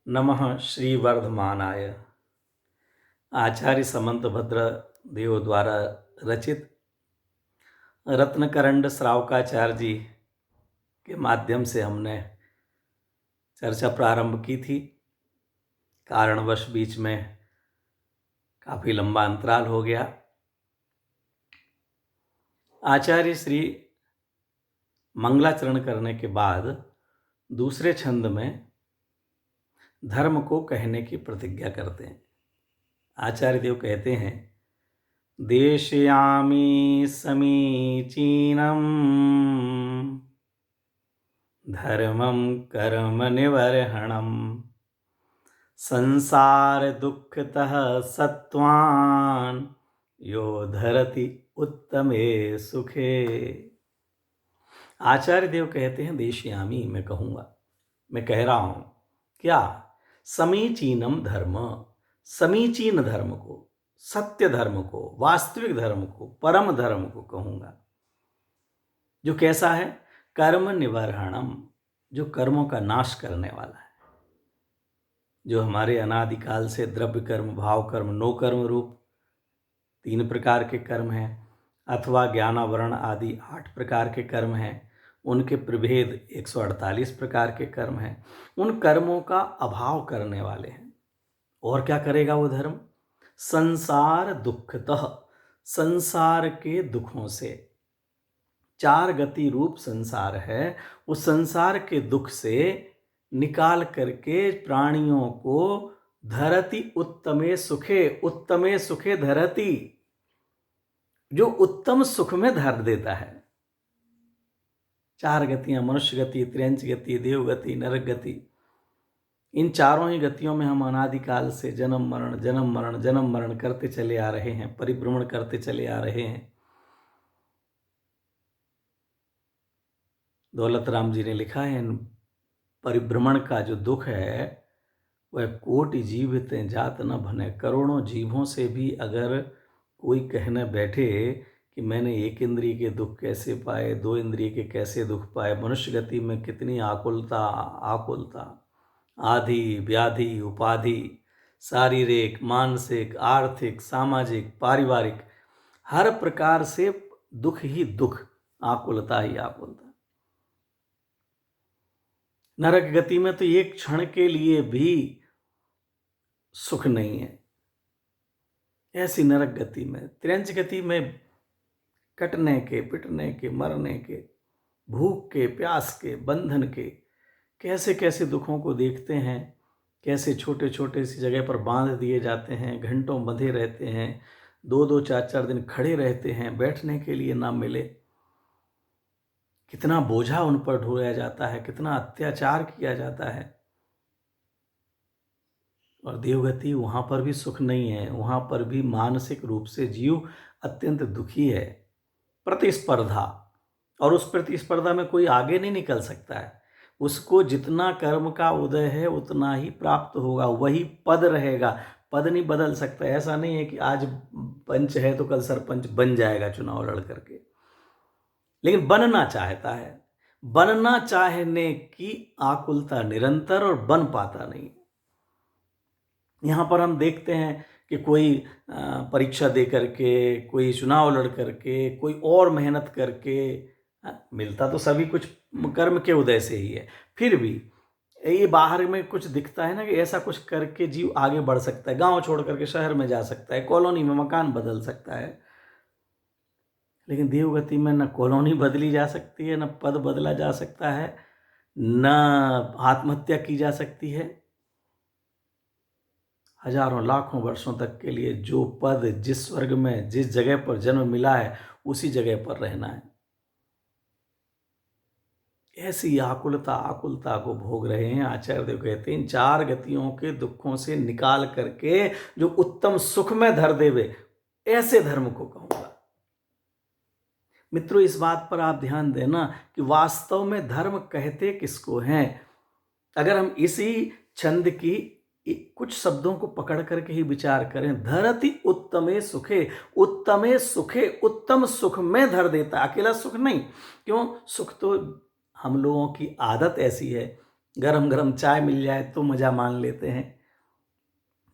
नमः श्रीवर्धमानाय। आचार्य समंतभद्र देव द्वारा रचित रत्नकरंड श्रावकाचार्य जी के माध्यम से हमने चर्चा प्रारंभ की थी। कारणवश बीच में काफ़ी लंबा अंतराल हो गया। आचार्य श्री मंगलाचरण करने के बाद दूसरे छंद में धर्म को कहने की प्रतिज्ञा करते हैं। आचार्य देव कहते हैं, देशयामि समीचीनम् धर्मं कर्म निवर्हणम् संसार दुःखतः सत्त्वान् यो धरति उत्तमे सुखे। आचार्य देव कहते हैं, देशयामि, मैं कहूँगा, मैं कह रहा हूँ क्या? समीचीनम धर्म, समीचीन धर्म को, सत्य धर्म को, वास्तविक धर्म को, परम धर्म को कहूँगा, जो कैसा है? कर्म निवर्हणम, जो कर्मों का नाश करने वाला है, जो हमारे अनादिकाल से द्रव्य कर्म, भाव कर्म, नो कर्म रूप 3 प्रकार के कर्म हैं, अथवा ज्ञानावरण आदि 8 प्रकार के कर्म हैं, उनके प्रभेद 148 प्रकार के कर्म हैं। उन कर्मों का अभाव करने वाले हैं। और क्या करेगा वो धर्म? संसार दुःखतः, संसार के दुखों से, 4 गति रूप संसार है, उस संसार के दुख से निकाल करके प्राणियों को धरति उत्तमे सुखे, उत्तमे सुखे धरति, जो उत्तम सुख में धर देता है। 4 गतियां, मनुष्य गति, त्र्यंच गति, देव गति, नरक गति, इन चारों ही गतियों में हम अनादिकाल से जन्म मरण जन्म मरण जन्म मरण करते चले आ रहे हैं, परिभ्रमण करते चले आ रहे हैं। दौलत राम जी ने लिखा है, परिभ्रमण का जो दुख है वह कोटि जीवित जात न भने। करोड़ों जीवों से भी अगर कोई कहने बैठे कि मैंने 1 इंद्रिय के दुख कैसे पाए, 2 इंद्रिय के कैसे दुख पाए, मनुष्य गति में कितनी आकुलता, आधि व्याधि उपाधि, शारीरिक, मानसिक, आर्थिक, सामाजिक, पारिवारिक, हर प्रकार से दुख ही दुख, आकुलता ही आकुलता। नरक गति में तो एक क्षण के लिए भी सुख नहीं है। ऐसी नरक गति में, त्र्यंच गति में कटने के, पिटने के, मरने के, भूख के, प्यास के, बंधन के, कैसे कैसे दुखों को देखते हैं, कैसे छोटे छोटे सी जगह पर बांध दिए जाते हैं, घंटों बंधे रहते हैं, 2-2 4-4 दिन खड़े रहते हैं, बैठने के लिए ना मिले, कितना बोझा उन पर ढोया जाता है, कितना अत्याचार किया जाता है। और देवगति, वहाँ पर भी सुख नहीं है, वहाँ पर भी मानसिक रूप से जीव अत्यंत दुखी है। प्रतिस्पर्धा, और उस प्रतिस्पर्धा में कोई आगे नहीं निकल सकता है। उसको जितना कर्म का उदय है उतना ही प्राप्त होगा, वही पद रहेगा, पद नहीं बदल सकता। ऐसा नहीं है कि आज पंच है तो कल सरपंच बन जाएगा चुनाव लड़ करके, लेकिन बनना चाहता है। बनना चाहने की आकुलता निरंतर, और बन पाता नहीं। यहाँ पर हम देखते हैं कि कोई परीक्षा दे करके, कोई चुनाव लड़ करके, कोई और मेहनत करके, मिलता तो सभी कुछ कर्म के उदय से ही है, फिर भी ये बाहर में कुछ दिखता है ना कि ऐसा कुछ करके जीव आगे बढ़ सकता है, गांव छोड़ करके शहर में जा सकता है, कॉलोनी में मकान बदल सकता है। लेकिन देवगति में न कॉलोनी बदली जा सकती है, न पद बदला जा सकता है, न आत्महत्या की जा सकती है। हजारों लाखों वर्षों तक के लिए जो पद, जिस स्वर्ग में, जिस जगह पर जन्म मिला है, उसी जगह पर रहना है। ऐसी आकुलता को भोग रहे हैं। आचार्य देव कहते हैं, इन 4 गतियों के दुखों से निकाल करके जो उत्तम सुख में धर देवे, ऐसे धर्म को कहूंगा। मित्रों, इस बात पर आप ध्यान देना कि वास्तव में धर्म कहते किसको हैं। अगर हम इसी छंद की कुछ शब्दों को पकड़ करके ही विचार करें, धरति उत्तमे सुखे, उत्तमे सुखे, उत्तम सुख में धर देता, अकेला सुख नहीं। क्यों? सुख तो हम लोगों की आदत ऐसी है गरम गरम चाय मिल जाए तो मज़ा मान लेते हैं,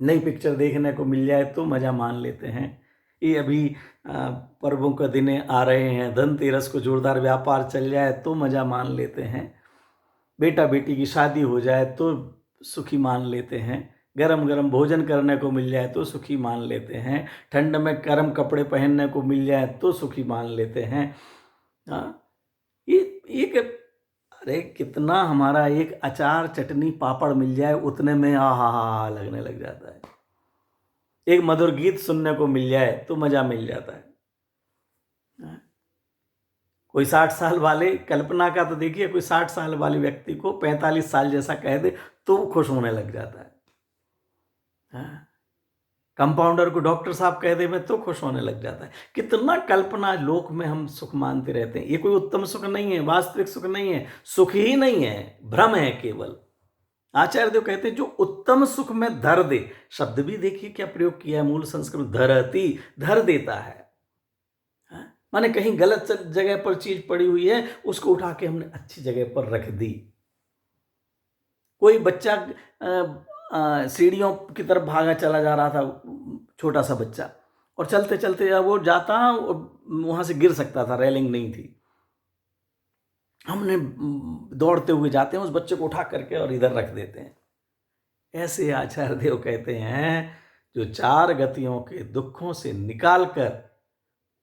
नई पिक्चर देखने को मिल जाए तो मज़ा मान लेते हैं। ये अभी पर्वों के दिन आ रहे हैं, धनतेरस को जोरदार व्यापार चल जाए तो मज़ा मान लेते हैं, बेटा बेटी की शादी हो जाए तो सुखी मान लेते हैं, गरम गरम भोजन करने को मिल जाए तो सुखी मान लेते हैं, ठंड में गर्म कपड़े पहनने को मिल जाए तो सुखी मान लेते हैं। हाँ, ये एक अरे कितना हमारा एक अचार चटनी पापड़ मिल जाए उतने में हा लगने लग जाता है। एक मधुर गीत सुनने को मिल जाए तो मजा मिल जाता है। हाँ, कोई 60 साल वाले, कल्पना का तो देखिए, कोई 60 साल वाले व्यक्ति को 45 साल जैसा कह दे तो वो खुश होने लग जाता है। हाँ, कंपाउंडर को डॉक्टर साहब कह दे में तो खुश होने लग जाता है। कितना कल्पना लोक में हम सुख मानते रहते हैं। ये कोई उत्तम सुख नहीं है, वास्तविक सुख नहीं है, सुख ही नहीं है, भ्रम है केवल। आचार्य देव कहते हैं जो उत्तम सुख में धर दे, शब्द भी देखिए क्या प्रयोग किया है, मूल संस्कृत धरती, धर देता है। माने कहीं गलत जगह पर चीज पड़ी हुई है, उसको उठा के हमने अच्छी जगह पर रख दी। कोई बच्चा सीढ़ियों की तरफ भागा चला जा रहा था, छोटा सा बच्चा, और चलते चलते वो जाता वहां से गिर सकता था, रेलिंग नहीं थी। हमने दौड़ते हुए जाते हैं, उस बच्चे को उठा करके और इधर रख देते हैं। ऐसे आचार्य देव कहते हैं जो चार गतियों के दुखों से निकालकर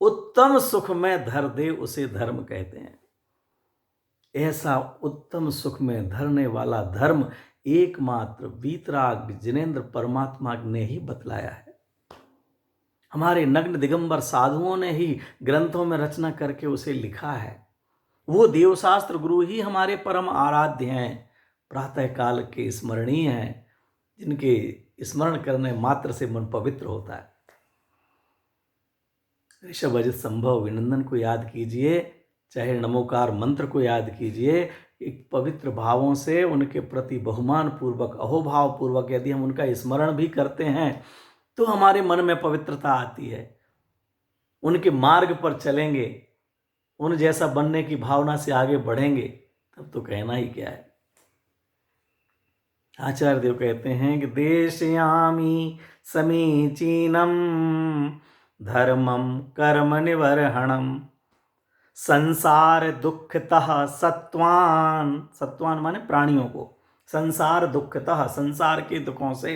उत्तम सुख में धर दे उसे धर्म कहते हैं। ऐसा उत्तम सुख में धरने वाला धर्म एकमात्र वीतराग जिनेंद्र परमात्मा ने ही बतलाया है। हमारे नग्न दिगंबर साधुओं ने ही ग्रंथों में रचना करके उसे लिखा है। वो देवशास्त्र गुरु ही हमारे परम आराध्य हैं, प्रातः काल के स्मरणीय हैं, जिनके स्मरण करने मात्र से मन पवित्र होता है। ऋषभ अजित संभव विनंदन को याद कीजिए, चाहे नमोकार मंत्र को याद कीजिए। एक पवित्र भावों से उनके प्रति बहुमान पूर्वक, अहोभाव पूर्वक यदि हम उनका स्मरण भी करते हैं तो हमारे मन में पवित्रता आती है। उनके मार्ग पर चलेंगे, उन जैसा बनने की भावना से आगे बढ़ेंगे, तब तो कहना ही क्या है। आचार्य देव कहते हैं कि देशयामी समीचीनम धर्मम कर्म निवर्हणम संसार दुखतः सत्वान, सत्वान माने प्राणियों को, संसार दुखतः संसार के दुखों से,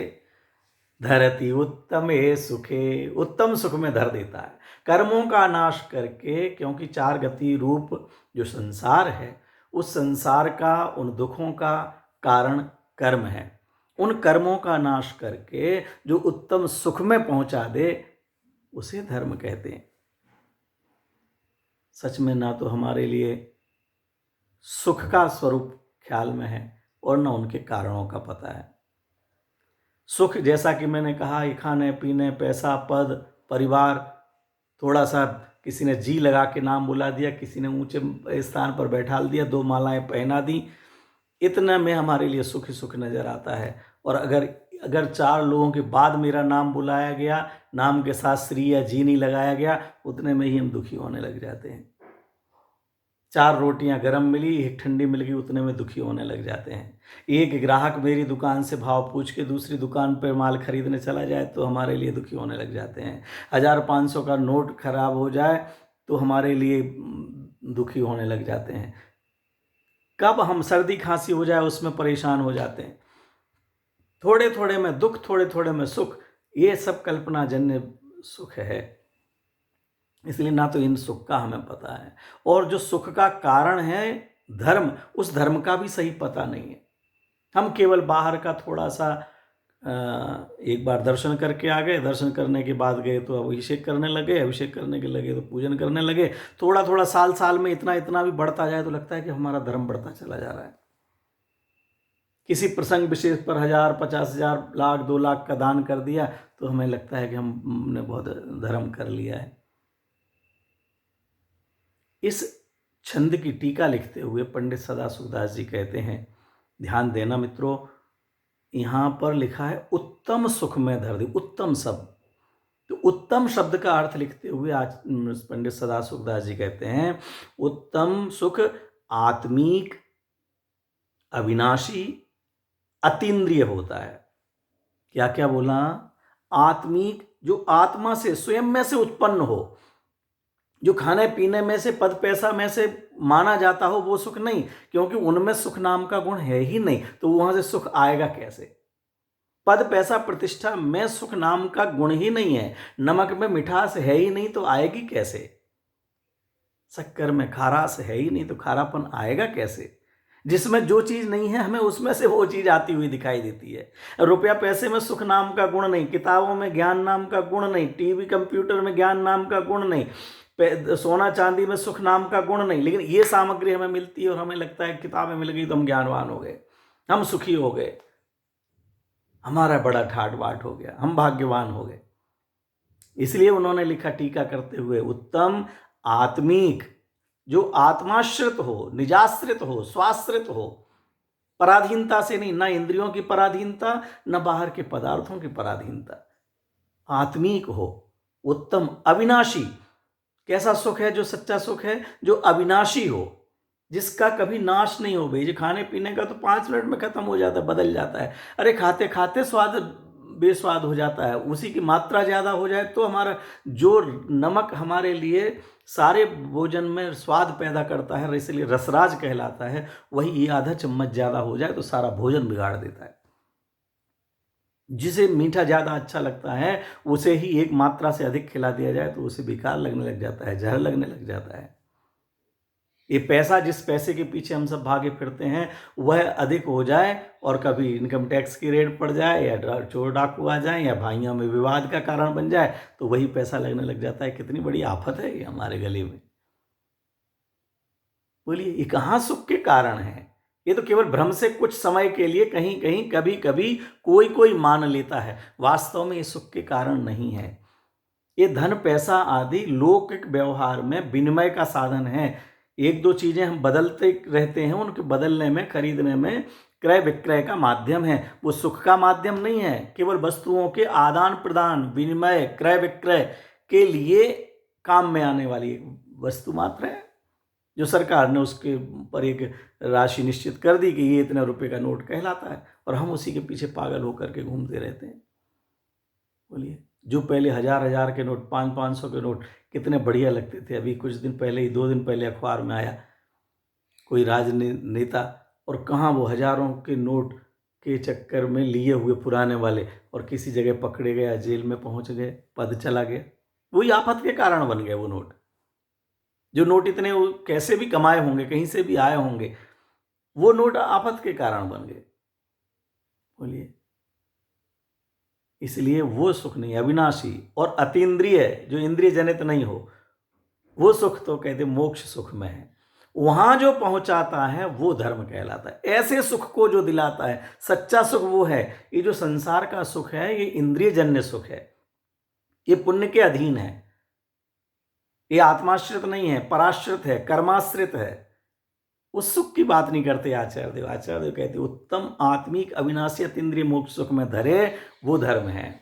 धरती उत्तमे सुखे उत्तम सुख में धर देता है, कर्मों का नाश करके। क्योंकि चार गति रूप जो संसार है, उस संसार का, उन दुखों का कारण कर्म है। उन कर्मों का नाश करके जो उत्तम सुख में पहुंचा दे उसे धर्म कहते हैं। सच में ना तो हमारे लिए सुख का स्वरूप ख्याल में है और ना उनके कारणों का पता है। सुख जैसा कि मैंने कहा, ये खाने पीने, पैसा, पद, परिवार, थोड़ा सा किसी ने जी लगा के नाम बुला दिया, किसी ने ऊंचे स्थान पर बैठा दिया, 2 मालाएं पहना दी, इतना में हमारे लिए सुख ही सुख नजर आता है। और अगर 4 लोगों के बाद मेरा नाम बुलाया गया, नाम के साथ श्री या जी नहीं लगाया गया, उतने में ही हम दुखी होने लग जाते हैं। 4 रोटियां गर्म मिली, 1 ठंडी मिल गई, उतने में दुखी होने लग जाते हैं। एक ग्राहक मेरी दुकान से भाव पूछ के दूसरी दुकान पर माल खरीदने चला जाए तो हमारे लिए दुखी होने लग जाते हैं। 1000-500 का नोट खराब हो जाए तो हमारे लिए दुखी होने लग जाते हैं। कब हम सर्दी खांसी हो जाए उसमें परेशान हो जाते हैं। थोड़े थोड़े में दुख, थोड़े थोड़े में सुख, ये सब कल्पना जन्य सुख है। इसलिए ना तो इन सुख का हमें पता है, और जो सुख का कारण है धर्म, उस धर्म का भी सही पता नहीं है। हम केवल बाहर का थोड़ा सा एक बार दर्शन करके आ गए, दर्शन करने के बाद गए तो अभिषेक करने लगे, अभिषेक करने के लगे तो पूजन करने लगे। थोड़ा थोड़ा साल साल में इतना इतना भी बढ़ता जाए तो लगता है कि हमारा धर्म बढ़ता चला जा रहा है। किसी प्रसंग विशेष पर 1000, 50,000, लाख, 2 लाख का दान कर दिया तो हमें लगता है कि हमने बहुत धर्म कर लिया है। इस छंद की टीका लिखते हुए पंडित सदा सुखदास जी कहते हैं, ध्यान देना मित्रों, यहाँ पर लिखा है उत्तम सुख में धर दे, उत्तम शब्द। तो उत्तम शब्द का अर्थ लिखते हुए आज पंडित सदा सुखदास जी कहते हैं उत्तम सुख आत्मीक अविनाशी, अतीन्द्रिय होता है। क्या क्या बोला? आत्मिक, जो आत्मा से, स्वयं में से उत्पन्न हो, जो खाने पीने में से, पद पैसा में से माना जाता हो, वो सुख नहीं, क्योंकि उनमें सुख नाम का गुण है ही नहीं, तो वहां से सुख आएगा कैसे? पद पैसा प्रतिष्ठा में सुख नाम का गुण ही नहीं है, नमक में मिठास है ही नहीं, तो आएगी कैसे? शक्कर में खारास है ही नहीं, तो खारापन आएगा कैसे? जिसमें जो चीज नहीं है, हमें उसमें से वो चीज आती हुई दिखाई देती है। रुपया पैसे में सुख नाम का गुण नहीं, किताबों में ज्ञान नाम का गुण नहीं, टीवी कंप्यूटर में ज्ञान नाम का गुण नहीं, सोना चांदी में सुख नाम का गुण नहीं, लेकिन ये सामग्री हमें मिलती है और हमें लगता है किताबें मिल गई तो हम ज्ञानवान हो गए, हम सुखी हो गए, हमारा बड़ा ठाट बाट हो गया, हम भाग्यवान हो गए। इसलिए उन्होंने लिखा टीका करते हुए, उत्तम आत्मिक, जो आत्माश्रित हो, निजाश्रित हो, स्वाश्रित हो, पराधीनता से नहीं, ना इंद्रियों की पराधीनता, न बाहर के पदार्थों की पराधीनता, आत्मिक हो, उत्तम, अविनाशी। कैसा सुख है जो सच्चा सुख है? जो अविनाशी हो, जिसका कभी नाश नहीं हो। भाई, जो खाने पीने का तो 5 मिनट में खत्म हो जाता है, बदल जाता है। अरे खाते खाते स्वाद बेस्वाद हो जाता है, उसी की मात्रा ज़्यादा हो जाए तो हमारा जो नमक हमारे लिए सारे भोजन में स्वाद पैदा करता है, इसलिए रसराज कहलाता है, वही आधा चम्मच ज़्यादा हो जाए तो सारा भोजन बिगाड़ देता है। जिसे मीठा ज़्यादा अच्छा लगता है, उसे ही एक मात्रा से अधिक खिला दिया जाए तो उसे बेकार लगने लग जाता है, जहर लगने लग जाता है। ये पैसा, जिस पैसे के पीछे हम सब भागे फिरते हैं, वह अधिक हो जाए और कभी इनकम टैक्स की रेड पड़ जाए, या चोर डाकू आ जाए, या भाइयों में विवाद का कारण बन जाए, तो वही पैसा लगने लग जाता है। कितनी बड़ी आफत है ये हमारे गले में। बोलिए, ये कहाँ सुख के कारण है? ये तो केवल भ्रम से कुछ समय के लिए, कहीं कहीं, कभी कभी कोई कोई मान लेता है। वास्तव में ये सुख के कारण नहीं है। ये धन पैसा आदि लौकिक व्यवहार में विनिमय का साधन है। एक दो चीजें हम बदलते रहते हैं, उनके बदलने में, खरीदने में क्रय विक्रय का माध्यम है, वो सुख का माध्यम नहीं है। केवल वस्तुओं के आदान प्रदान, विनिमय, क्रय विक्रय के लिए काम में आने वाली वस्तु मात्र है, जो सरकार ने उसके पर एक राशि निश्चित कर दी कि ये इतने रुपए का नोट कहलाता है, और हम उसी के पीछे पागल होकर के घूमते रहते हैं। बोलिए, जो पहले 1000 के नोट, 500 के नोट कितने बढ़िया लगते थे, अभी कुछ दिन पहले ही, 2 दिन पहले अखबार में आया कोई राजनेता, और कहाँ वो हजारों के नोट के चक्कर में लिए हुए पुराने वाले, और किसी जगह पकड़े गए, जेल में पहुंच गए, पद चला गया। वही आफत के कारण बन गए वो नोट। जो नोट इतने कैसे भी कमाए होंगे, कहीं से भी आए होंगे, वो नोट आफत के कारण बन गए। बोलिए, इसलिए वो सुख नहीं, अविनाशी और अतीन्द्रिय, जो इंद्रिय जनित नहीं हो, वो सुख तो कहते मोक्ष सुख में है। वहां जो पहुंचाता है वो धर्म कहलाता है। ऐसे सुख को जो दिलाता है, सच्चा सुख वो है। ये जो संसार का सुख है, ये इंद्रिय जन्य सुख है, ये पुण्य के अधीन है, ये आत्माश्रित नहीं है, पराश्रित है, कर्माश्रित है। उस सुख की बात नहीं करते आचार्य देव। आचार्य देव कहते उत्तम आत्मिक अविनाशी अतीन्द्रिय मोक्ष सुख में धरे, वो धर्म है।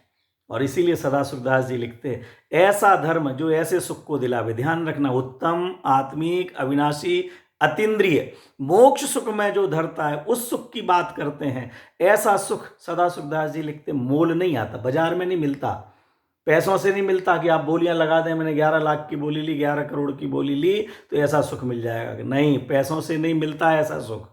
और इसीलिए सदा सुखदास जी लिखते, ऐसा धर्म जो ऐसे सुख को दिलावे। ध्यान रखना, उत्तम आत्मिक अविनाशी अतीन्द्रिय मोक्ष सुख में जो धरता है, उस सुख की बात करते हैं। ऐसा सुख, सदा सुखदास जी लिखते, मोल नहीं आता, बाजार में नहीं मिलता, पैसों से नहीं मिलता कि आप बोलियां लगा दें, मैंने 11 लाख की बोली ली, 11 करोड़ की बोली ली तो ऐसा सुख मिल जाएगा। नहीं, पैसों से नहीं मिलता ऐसा सुख।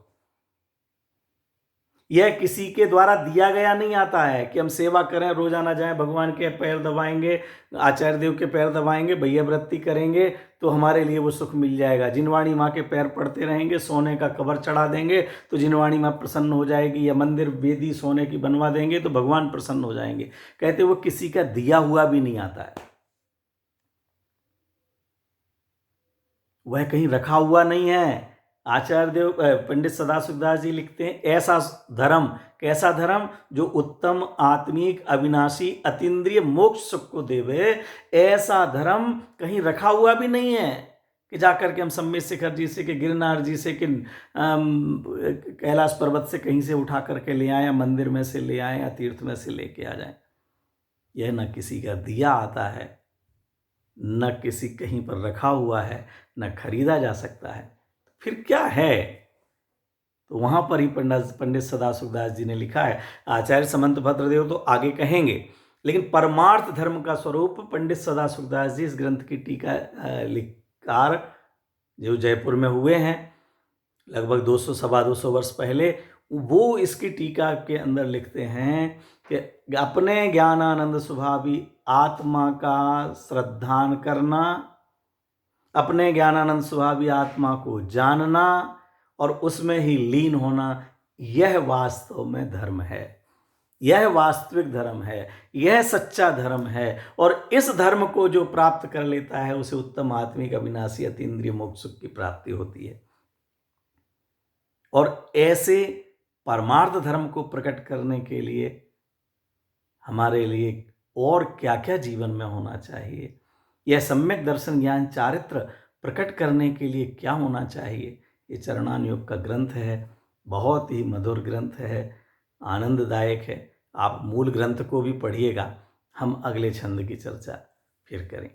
यह किसी के द्वारा दिया गया नहीं आता है कि हम सेवा करें, रोजाना जाएं, भगवान के पैर दबाएंगे, आचार्य देव के पैर दबाएंगे, भैया व्रती करेंगे तो हमारे लिए वो सुख मिल जाएगा। जिनवाणी माँ के पैर पड़ते रहेंगे, सोने का कवर चढ़ा देंगे तो जिनवाणी माँ प्रसन्न हो जाएगी, या मंदिर वेदी सोने की बनवा देंगे तो भगवान प्रसन्न हो जाएंगे। कहते वो किसी का दिया हुआ भी नहीं आता है, वह कहीं रखा हुआ नहीं है। आचार्य देव, पंडित सदा सुखदास जी लिखते हैं, ऐसा धर्म, कैसा धर्म, जो उत्तम आत्मिक अविनाशी अतीन्द्रिय मोक्ष सुख को देवे, ऐसा धर्म कहीं रखा हुआ भी नहीं है कि जाकर के हम सम्मेद शिखर जी से, कि गिरनार जी से, कि कैलाश पर्वत से कहीं से उठा करके ले आए, या मंदिर में से ले आए, या तीर्थ में से लेके आ जाए। यह न किसी का दिया आता है, न किसी कहीं पर रखा हुआ है, न खरीदा जा सकता है। फिर क्या है? तो वहाँ पर ही पंडित सदाशिवदास जी ने लिखा है। आचार्य समंत भद्रदेव तो आगे कहेंगे, लेकिन परमार्थ धर्म का स्वरूप पंडित सदाशिवदास जी इस ग्रंथ की टीका लिखकार जो जयपुर में हुए हैं लगभग 200 सवा 200 वर्ष पहले, वो इसकी टीका के अंदर लिखते हैं कि अपने ज्ञानानंद स्वभावी आत्मा का श्रद्धान करना, अपने ज्ञानानंद स्वभावी आत्मा को जानना और उसमें ही लीन होना, यह वास्तव में धर्म है, यह वास्तविक धर्म है, यह सच्चा धर्म है। और इस धर्म को जो प्राप्त कर लेता है उसे उत्तम आत्मिक अविनाशी अतीन्द्रिय मोक्ष सुख की प्राप्ति होती है। और ऐसे परमार्थ धर्म को प्रकट करने के लिए हमारे लिए और क्या क्या जीवन में होना चाहिए, यह सम्यक दर्शन ज्ञान चारित्र प्रकट करने के लिए क्या होना चाहिए, ये चरणानुयोग का ग्रंथ है। बहुत ही मधुर ग्रंथ है, आनंददायक है। आप मूल ग्रंथ को भी पढ़िएगा। हम अगले छंद की चर्चा फिर करें।